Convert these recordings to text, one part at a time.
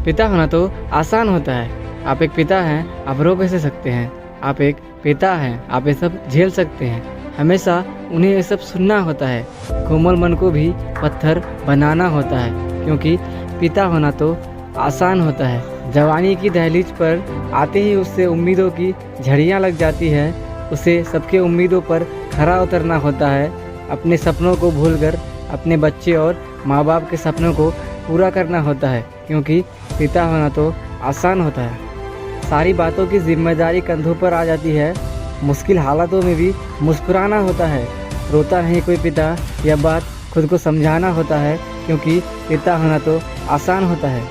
पिता होना तो आसान होता है। आप एक पिता हैं, आप रो कैसे सकते हैं। आप एक पिता हैं, आप ये सब झेल सकते हैं। हमेशा उन्हें ये सब सुनना होता है। कोमल मन को भी पत्थर बनाना होता है, क्योंकि पिता होना तो आसान होता है। जवानी की दहलीज पर आते ही उससे उम्मीदों की झड़ियाँ लग जाती है। उसे सबके उम्मीदों पर खरा उतरना होता है। अपने सपनों को भूलकर अपने बच्चे और माँ बाप के सपनों को पूरा करना होता है, क्योंकि पिता होना तो आसान होता है। सारी बातों की जिम्मेदारी कंधों पर आ जाती है। मुश्किल हालातों में भी मुस्कुराना होता है। रोता नहीं कोई पिता, यह बात खुद को समझाना होता है, क्योंकि पिता होना तो आसान होता है।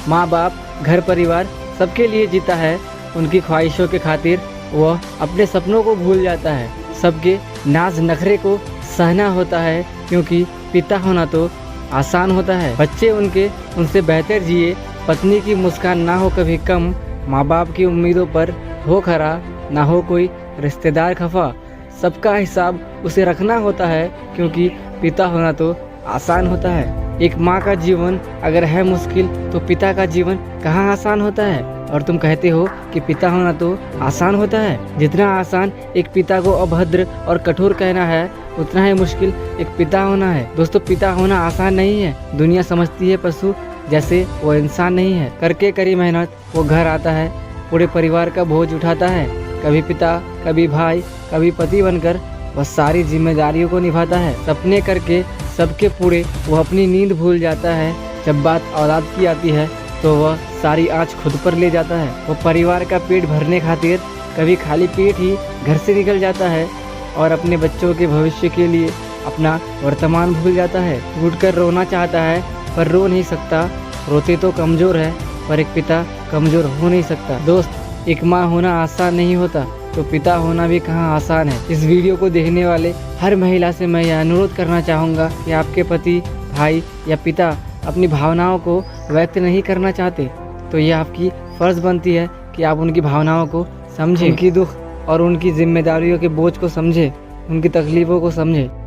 माँ बाप, घर परिवार सबके लिए जीता है। उनकी ख्वाहिशों के खातिर वह अपने सपनों को भूल जाता है। सबके नाज नखरे को सहना होता है, क्योंकि पिता होना तो आसान होता है। बच्चे उनसे बेहतर जिए, पत्नी की मुस्कान ना हो कभी कम, माँ बाप की उम्मीदों पर हो खरा, ना हो कोई रिश्तेदार खफा। सबका हिसाब उसे रखना होता है, क्योंकि पिता होना तो आसान होता है। एक माँ का जीवन अगर है मुश्किल तो पिता का जीवन कहाँ आसान होता है। और तुम कहते हो कि पिता होना तो आसान होता है। जितना आसान एक पिता को अभद्र और कठोर कहना है, उतना ही मुश्किल एक पिता होना है। दोस्तों, पिता होना आसान नहीं है। दुनिया समझती है पशु जैसे वो इंसान नहीं है। करके करी मेहनत वो घर आता है, पूरे परिवार का बोझ उठाता है। कभी पिता, कभी भाई, कभी पति बनकर वह सारी जिम्मेदारियों को निभाता है। सपने करके सबके पूरे वो अपनी नींद भूल जाता है। जब बात औलाद की आती है तो वह सारी आँच खुद पर ले जाता है। वो परिवार का पेट भरने खातिर कभी खाली पेट ही घर से निकल जाता है और अपने बच्चों के भविष्य के लिए अपना वर्तमान भूल जाता है। टूट कर रोना चाहता है पर रो नहीं सकता। रोते तो कमज़ोर है, पर एक पिता कमज़ोर हो नहीं सकता। दोस्त, एक माँ होना आसान नहीं होता, तो पिता होना भी कहाँ आसान है। इस वीडियो को देखने वाले हर महिला से मैं यह अनुरोध करना चाहूँगा कि आपके पति, भाई या पिता अपनी भावनाओं को व्यक्त नहीं करना चाहते, तो यह आपकी फ़र्ज़ बनती है कि आप उनकी भावनाओं को समझें, उनकी दुख और उनकी जिम्मेदारियों के बोझ को समझें, उनकी तकलीफ़ों को समझें।